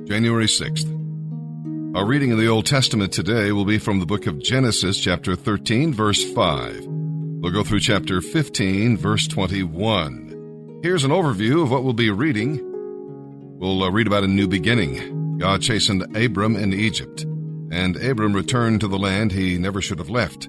January 6th. Our reading in the Old Testament today will be from the book of Genesis, chapter 13, verse 5. We'll go through chapter 15, verse 21. Here's an overview of what we'll be reading. We'll read about a new beginning. God chastened Abram in Egypt, and Abram returned to the land he never should have left.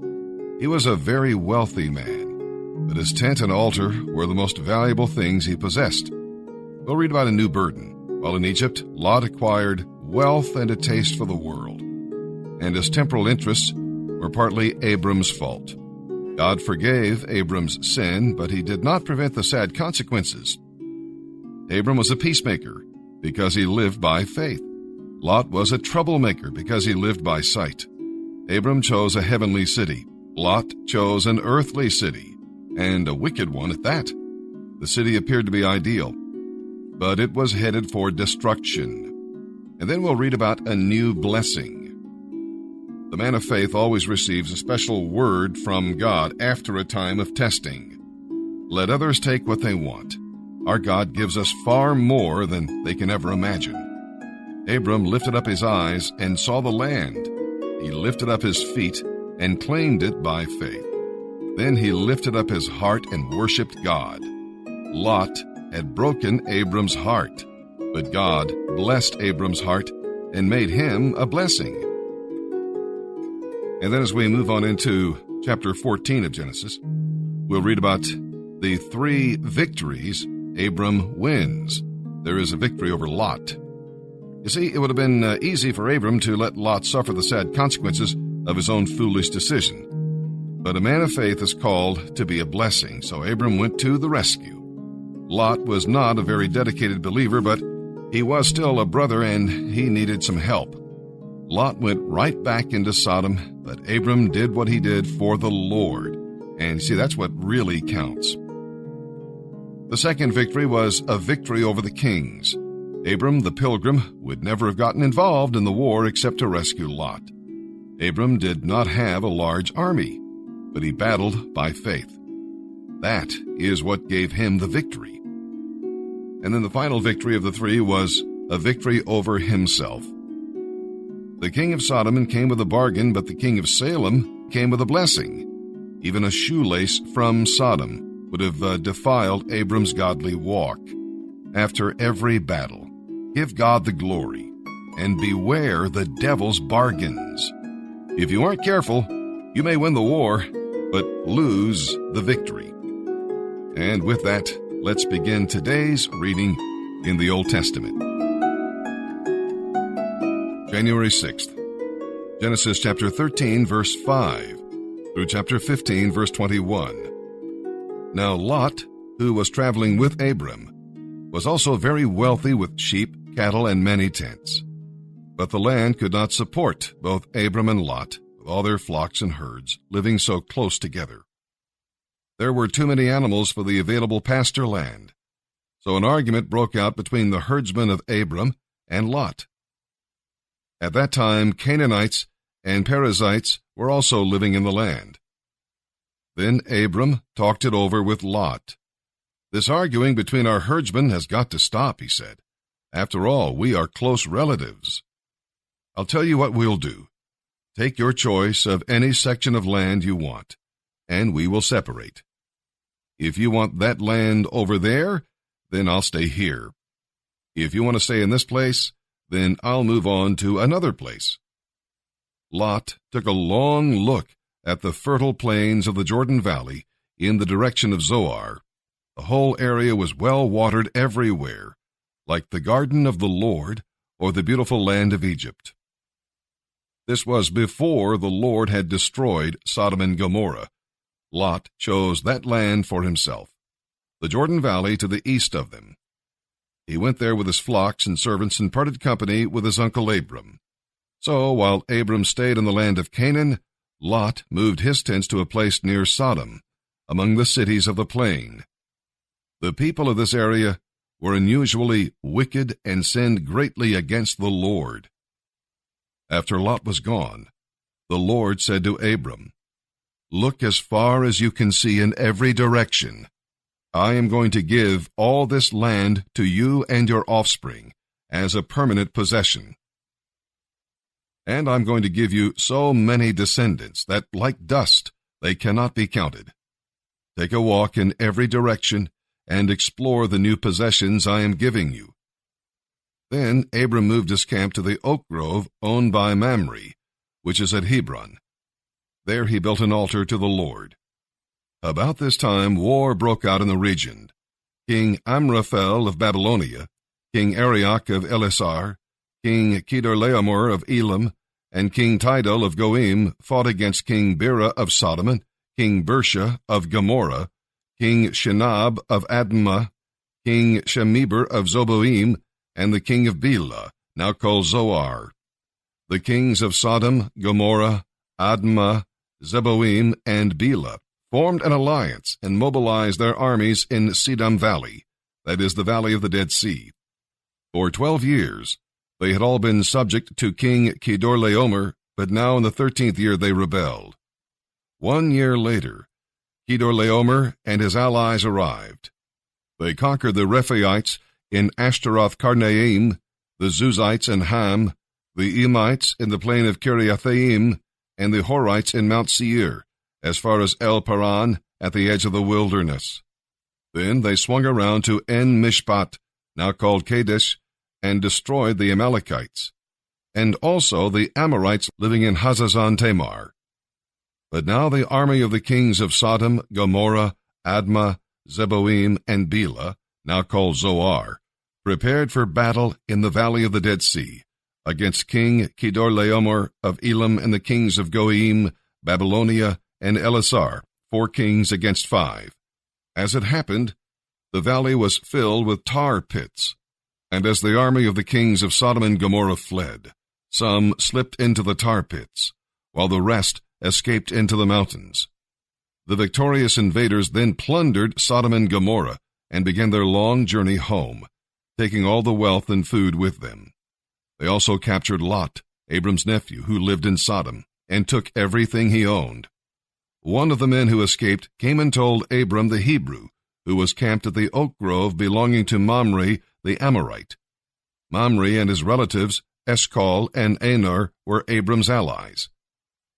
He was a very wealthy man, but his tent and altar were the most valuable things he possessed. We'll read about a new burden. While in Egypt, Lot acquired wealth and a taste for the world, and his temporal interests were partly Abram's fault. God forgave Abram's sin, but he did not prevent the sad consequences. Abram was a peacemaker because he lived by faith. Lot was a troublemaker because he lived by sight. Abram chose a heavenly city. Lot chose an earthly city, and a wicked one at that. The city appeared to be ideal, but it was headed for destruction. And then we'll read about a new blessing. The man of faith always receives a special word from God after a time of testing. Let others take what they want. Our God gives us far more than they can ever imagine. Abram lifted up his eyes and saw the land. He lifted up his feet and claimed it by faith. Then he lifted up his heart and worshiped God. Lot had broken Abram's heart, but God blessed Abram's heart and made him a blessing. And then as we move on into chapter 14 of Genesis, we'll read about the 3 victories Abram wins. There is a victory over Lot. You see, it would have been easy for Abram to let Lot suffer the sad consequences of his own foolish decision. But a man of faith is called to be a blessing, so Abram went to the rescue. Lot was not a very dedicated believer, but he was still a brother and he needed some help. Lot went right back into Sodom, but Abram did what he did for the Lord. And see, that's what really counts. The second victory was a victory over the kings. Abram, the pilgrim, would never have gotten involved in the war except to rescue Lot. Abram did not have a large army, but he battled by faith. That is what gave him the victory. And then the final victory of the 3 was a victory over himself. The king of Sodom came with a bargain, but the king of Salem came with a blessing. Even a shoelace from Sodom would have defiled Abram's godly walk. After every battle, give God the glory and beware the devil's bargains. If you aren't careful, you may win the war, but lose the victory. And with that, let's begin today's reading in the Old Testament. January 6th. Genesis chapter 13, verse 5, through chapter 15, verse 21. Now Lot, who was traveling with Abram, was also very wealthy with sheep, cattle, and many tents. But the land could not support both Abram and Lot, with all their flocks and herds, living so close together. There were too many animals for the available pasture land, so an argument broke out between the herdsmen of Abram and Lot. At that time, Canaanites and Perizzites were also living in the land. Then Abram talked it over with Lot. This arguing between our herdsmen has got to stop, he said. After all, we are close relatives. I'll tell you what we'll do. Take your choice of any section of land you want, and we will separate. If you want that land over there, then I'll stay here. If you want to stay in this place, then I'll move on to another place. Lot took a long look at the fertile plains of the Jordan Valley in the direction of Zoar. The whole area was well watered everywhere, like the garden of the Lord or the beautiful land of Egypt. This was before the Lord had destroyed Sodom and Gomorrah. Lot chose that land for himself, the Jordan Valley to the east of them. He went there with his flocks and servants and parted company with his uncle Abram. So while Abram stayed in the land of Canaan, Lot moved his tents to a place near Sodom, among the cities of the plain. The people of this area were unusually wicked and sinned greatly against the Lord. After Lot was gone, the Lord said to Abram, "Look as far as you can see in every direction. I am going to give all this land to you and your offspring, as a permanent possession. And I'm going to give you so many descendants that, like dust, they cannot be counted. Take a walk in every direction and explore the new possessions I am giving you." Then Abram moved his camp to the oak grove owned by Mamre, which is at Hebron. There he built an altar to the Lord. About this time war broke out in the region. King Amraphel of Babylonia, King Arioch of Elasar, King Kedorlaomer of Elam, and King Tidal of Goim fought against King Bera of Sodom, King Bersha of Gomorrah, King Shinab of Admah, King Shemeber of Zoboim, and the king of Bela, now called Zoar. The kings of Sodom, Gomorrah, Admah, Zeboim, and Bela formed an alliance and mobilized their armies in Siddim Valley, that is the valley of the Dead Sea. For 12 years, they had all been subject to King Kedorlaomer, but now in the 13th year they rebelled. 1 year later, Kedorlaomer and his allies arrived. They conquered the Rephaites in Ashtaroth-Karnaim, the Zuzites in Ham, the Emites in the plain of Kiriathaim, and the Horites in Mount Seir, as far as El Paran at the edge of the wilderness. Then they swung around to En-Mishpat, now called Kadesh, and destroyed the Amalekites, and also the Amorites living in Hazazon Tamar. But now the army of the kings of Sodom, Gomorrah, Admah, Zeboim, and Bela, now called Zoar, prepared for battle in the valley of the Dead Sea, against King Kedorlaomer of Elam and the kings of Goim, Babylonia, and Elasar, 4 kings against 5. As it happened, the valley was filled with tar pits, and as the army of the kings of Sodom and Gomorrah fled, some slipped into the tar pits, while the rest escaped into the mountains. The victorious invaders then plundered Sodom and Gomorrah and began their long journey home, taking all the wealth and food with them. They also captured Lot, Abram's nephew, who lived in Sodom, and took everything he owned. One of the men who escaped came and told Abram the Hebrew, who was camped at the oak grove belonging to Mamre the Amorite. Mamre and his relatives, Eshcol and Aner, were Abram's allies.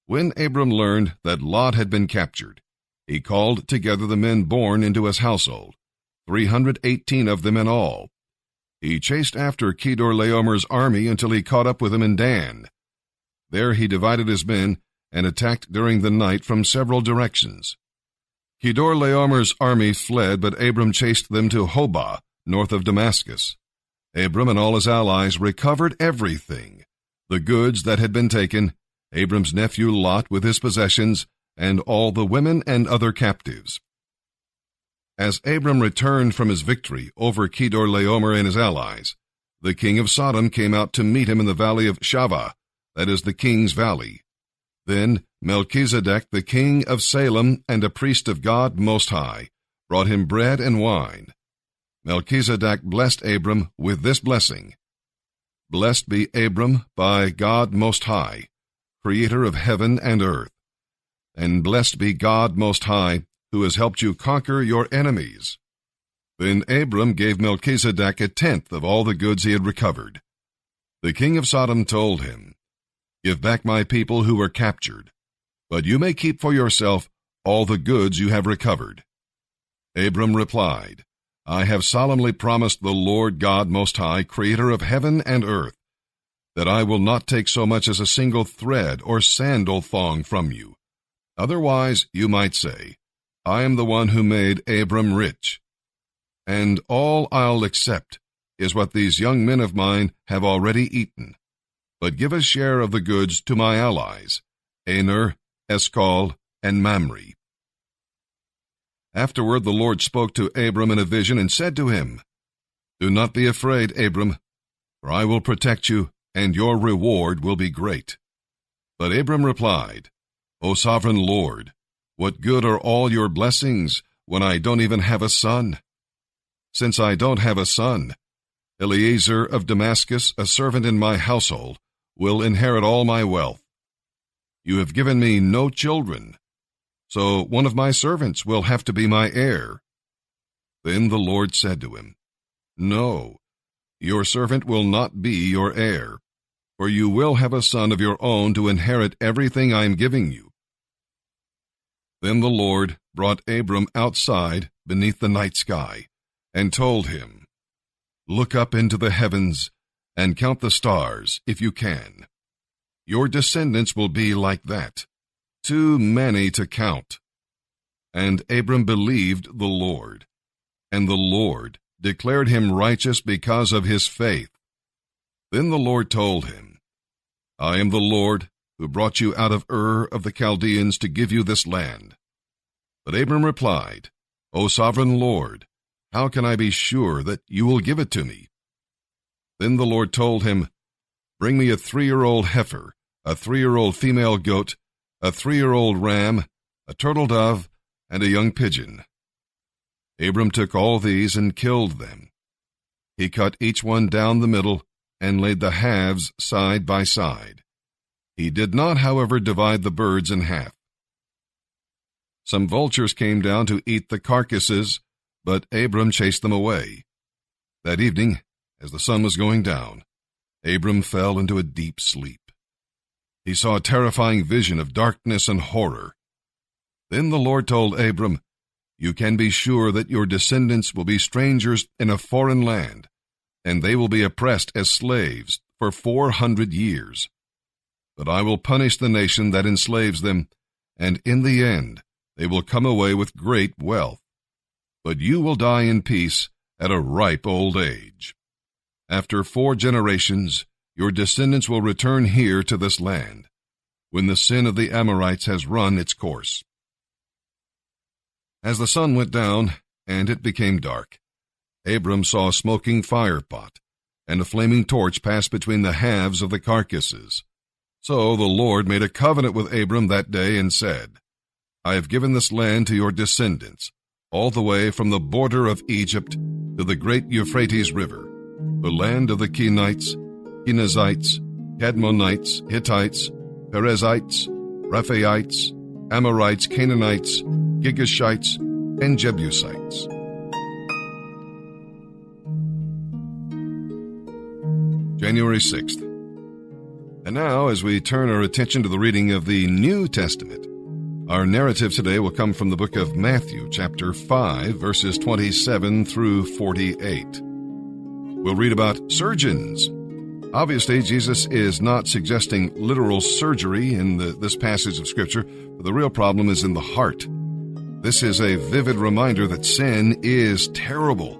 When Abram learned that Lot had been captured, he called together the men born into his household, 318 of them in all. He chased after Kedorlaomer's army until he caught up with him in Dan. There he divided his men and attacked during the night from several directions. Kedorlaomer's army fled, but Abram chased them to Hobah, north of Damascus. Abram and all his allies recovered everything, the goods that had been taken, Abram's nephew Lot with his possessions, and all the women and other captives. As Abram returned from his victory over Kedorlaomer and his allies, the king of Sodom came out to meet him in the valley of Shavah, that is the king's valley. Then Melchizedek, the king of Salem and a priest of God Most High, brought him bread and wine. Melchizedek blessed Abram with this blessing: "Blessed be Abram by God Most High, creator of heaven and earth. And blessed be God Most High, who has helped you conquer your enemies." Then Abram gave Melchizedek 1/10 of all the goods he had recovered. The king of Sodom told him, "Give back my people who were captured, but you may keep for yourself all the goods you have recovered." Abram replied, "I have solemnly promised the Lord God Most High, creator of heaven and earth, that I will not take so much as a single thread or sandal thong from you. Otherwise, you might say, I am the one who made Abram rich. And all I'll accept is what these young men of mine have already eaten. But give a share of the goods to my allies, Aner, Eshcol, and Mamre." Afterward the Lord spoke to Abram in a vision and said to him, "Do not be afraid, Abram, for I will protect you, and your reward will be great." But Abram replied, "O sovereign Lord, what good are all your blessings when I don't even have a son? Since I don't have a son, Eliezer of Damascus, a servant in my household, will inherit all my wealth. You have given me no children, so one of my servants will have to be my heir." Then the Lord said to him, "No, Your servant will not be your heir, for you will have a son of your own to inherit everything I am giving you." Then the Lord brought Abram outside beneath the night sky, and told him, "Look up into the heavens and count the stars, if you can. Your descendants will be like that, too many to count." And Abram believed the Lord, and the Lord declared him righteous because of his faith. Then the Lord told him, "I am the Lord who brought you out of Ur of the Chaldeans to give you this land." But Abram replied, "O sovereign Lord, how can I be sure that you will give it to me?" Then the Lord told him, "Bring me a 3-year-old heifer, a 3-year-old female goat, a 3-year-old ram, a turtle dove, and a young pigeon." Abram took all these and killed them. He cut each one down the middle and laid the halves side by side. He did not, however, divide the birds in half. Some vultures came down to eat the carcasses, but Abram chased them away. That evening, as the sun was going down, Abram fell into a deep sleep. He saw a terrifying vision of darkness and horror. Then the Lord told Abram, "You can be sure that your descendants will be strangers in a foreign land, and they will be oppressed as slaves for 400 years. But I will punish the nation that enslaves them, and in the end they will come away with great wealth. But you will die in peace at a ripe old age. After 4 generations, your descendants will return here to this land, when the sin of the Amorites has run its course." As the sun went down and it became dark, Abram saw a smoking fire pot, and a flaming torch pass between the halves of the carcasses. So the Lord made a covenant with Abram that day and said, "I have given this land to your descendants, all the way from the border of Egypt to the great Euphrates River, the land of the Kenites, Kenizzites, Kadmonites, Hittites, Perizzites, Rephaites, Amorites, Canaanites, Girgashites, and Jebusites." January 6th. And now, as we turn our attention to the reading of the New Testament, our narrative today will come from the book of Matthew, chapter 5, verses 27 through 48. We'll read about surgeons. Obviously, Jesus is not suggesting literal surgery in this passage of Scripture, but the real problem is in the heart. This is a vivid reminder that sin is terrible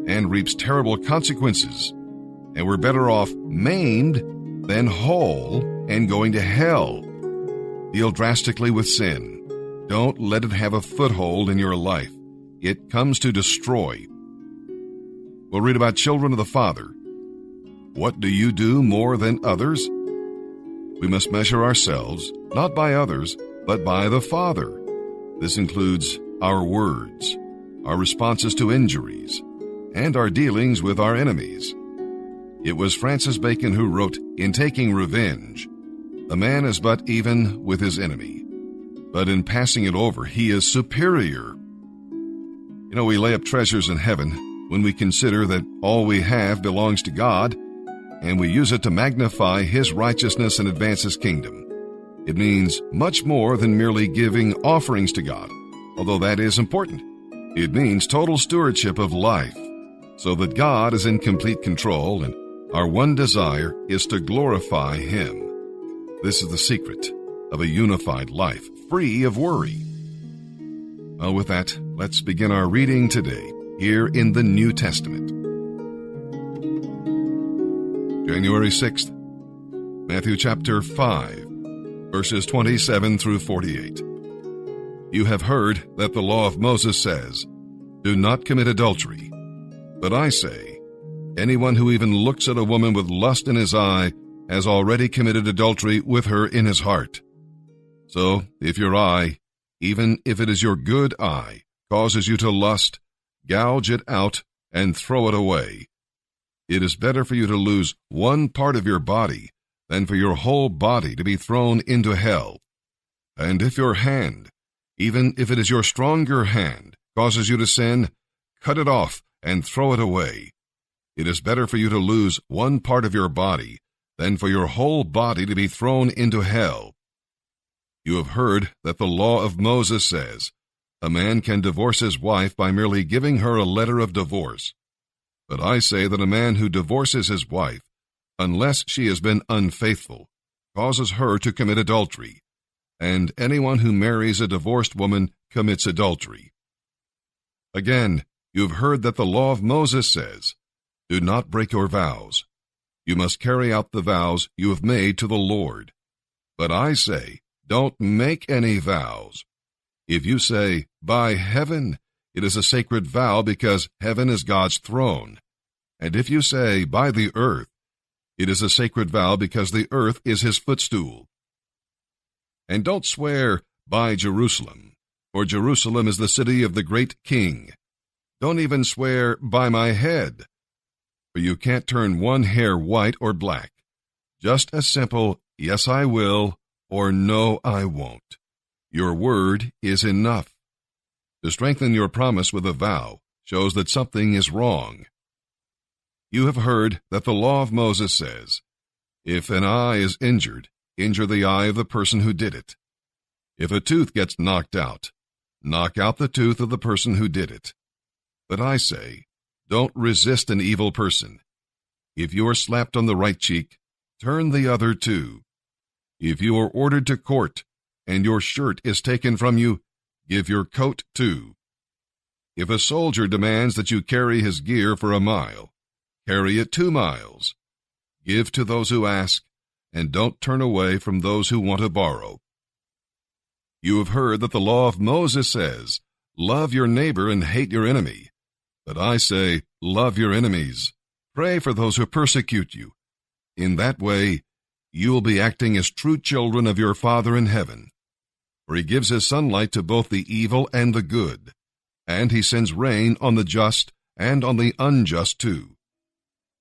and reaps terrible consequences, and we're better off maimed than whole and going to hell. Deal drastically with sin. Don't let it have a foothold in your life. It comes to destroy. We'll read about children of the Father. What do you do more than others? We must measure ourselves, not by others, but by the Father. This includes our words, our responses to injuries, and our dealings with our enemies. It was Francis Bacon who wrote, "In taking revenge, a man is but even with his enemy, but in passing it over, he is superior." We lay up treasures in heaven when we consider that all we have belongs to God, and we use it to magnify His righteousness and advance His kingdom. It means much more than merely giving offerings to God, although that is important. It means total stewardship of life, so that God is in complete control, and our one desire is to glorify Him. This is the secret of a unified life, free of worry. Well, with that, let's begin our reading today, here in the New Testament. January 6th, Matthew chapter 5, verses 27 through 48. You have heard that the law of Moses says, "Do not commit adultery." But I say, anyone who even looks at a woman with lust in his eye has already committed adultery with her in his heart. So, if your eye, even if it is your good eye, causes you to lust, gouge it out and throw it away. It is better for you to lose one part of your body than for your whole body to be thrown into hell. And if your hand, even if it is your stronger hand, causes you to sin, cut it off and throw it away. It is better for you to lose one part of your body than for your whole body to be thrown into hell. You have heard that the law of Moses says, a man can divorce his wife by merely giving her a letter of divorce. But I say that a man who divorces his wife, unless she has been unfaithful, causes her to commit adultery, and anyone who marries a divorced woman commits adultery. Again, you have heard that the law of Moses says, do not break your vows. You must carry out the vows you have made to the Lord. But I say, don't make any vows. If you say, by heaven, it is a sacred vow because heaven is God's throne. And if you say, by the earth, it is a sacred vow because the earth is his footstool. And don't swear by Jerusalem, for Jerusalem is the city of the great king. Don't even swear by my head, for you can't turn one hair white or black. Just a simple, yes I will, or no I won't. Your word is enough. To strengthen your promise with a vow shows that something is wrong. You have heard that the law of Moses says, if an eye is injured, injure the eye of the person who did it. If a tooth gets knocked out, knock out the tooth of the person who did it. But I say, don't resist an evil person. If you are slapped on the right cheek, turn the other too. If you are ordered to court, and your shirt is taken from you, give your coat too. If a soldier demands that you carry his gear for a mile, carry it 2 miles. Give to those who ask, and don't turn away from those who want to borrow. You have heard that the law of Moses says, love your neighbor and hate your enemy. But I say, love your enemies. Pray for those who persecute you. In that way, you will be acting as true children of your Father in heaven. For he gives his sunlight to both the evil and the good, and he sends rain on the just and on the unjust too.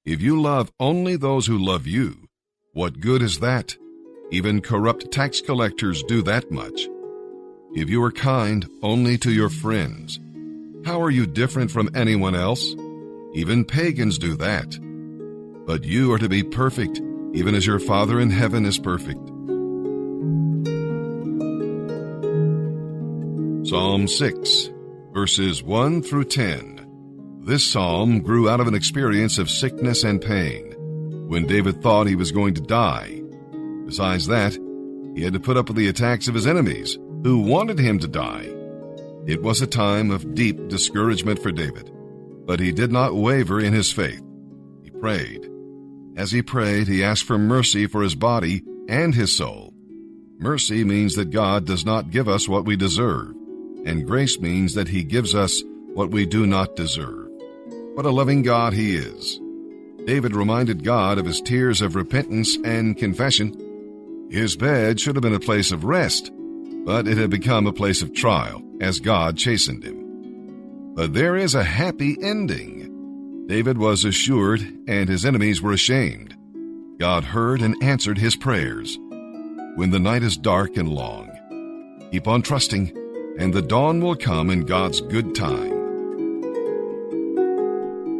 If you love only those who love you, what good is that? Even corrupt tax collectors do that much. If you are kind only to your friends, how are you different from anyone else? Even pagans do that. But you are to be perfect, even as your Father in heaven is perfect. Psalm 6, verses 1 through 10. This psalm grew out of an experience of sickness and pain, when David thought he was going to die. Besides that, he had to put up with the attacks of his enemies, who wanted him to die. It was a time of deep discouragement for David, but he did not waver in his faith. He prayed. As he prayed, he asked for mercy for his body and his soul. Mercy means that God does not give us what we deserve, and grace means that he gives us what we do not deserve. What a loving God he is. David reminded God of his tears of repentance and confession. His bed should have been a place of rest, but it had become a place of trial as God chastened him. But there is a happy ending. David was assured, and his enemies were ashamed. God heard and answered his prayers. When the night is dark and long, keep on trusting, and the dawn will come in God's good time.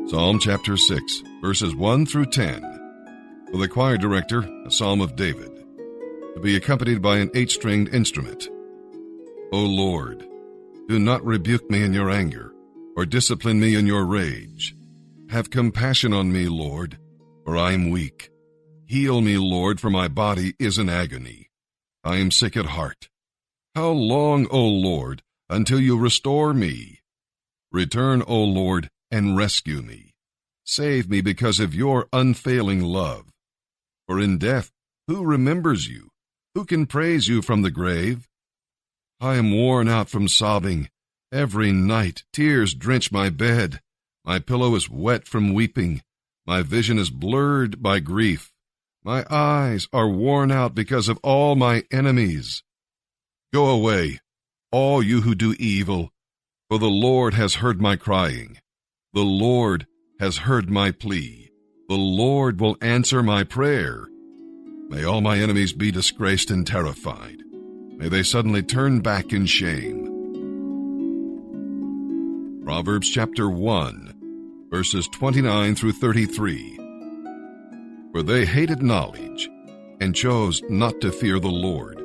Psalm chapter 6, verses 1 through 10. For the choir director, a psalm of David, to be accompanied by an 8-stringed instrument. O Lord, do not rebuke me in your anger, or discipline me in your rage. Have compassion on me, Lord, for I am weak. Heal me, Lord, for my body is in agony. I am sick at heart. How long, O Lord, until you restore me? Return, O Lord, and rescue me. Save me because of your unfailing love. For in death, who remembers you? Who can praise you from the grave? I am worn out from sobbing. Every night tears drench my bed. My pillow is wet from weeping. My vision is blurred by grief. My eyes are worn out because of all my enemies. Go away, all you who do evil, for the Lord has heard my crying. The Lord has heard my plea. The Lord will answer my prayer. May all my enemies be disgraced and terrified. May they suddenly turn back in shame. Proverbs chapter 1, verses 29 through 33. For they hated knowledge and chose not to fear the Lord.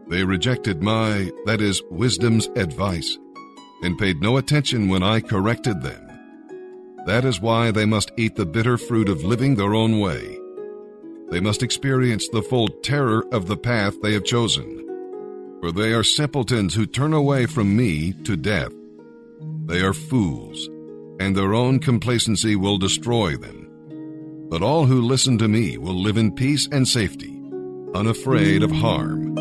They rejected my, that is, wisdom's advice, and paid no attention when I corrected them. That is why they must eat the bitter fruit of living their own way. They must experience the full terror of the path they have chosen. For they are simpletons who turn away from me to death. They are fools, and their own complacency will destroy them. But all who listen to me will live in peace and safety, unafraid of harm.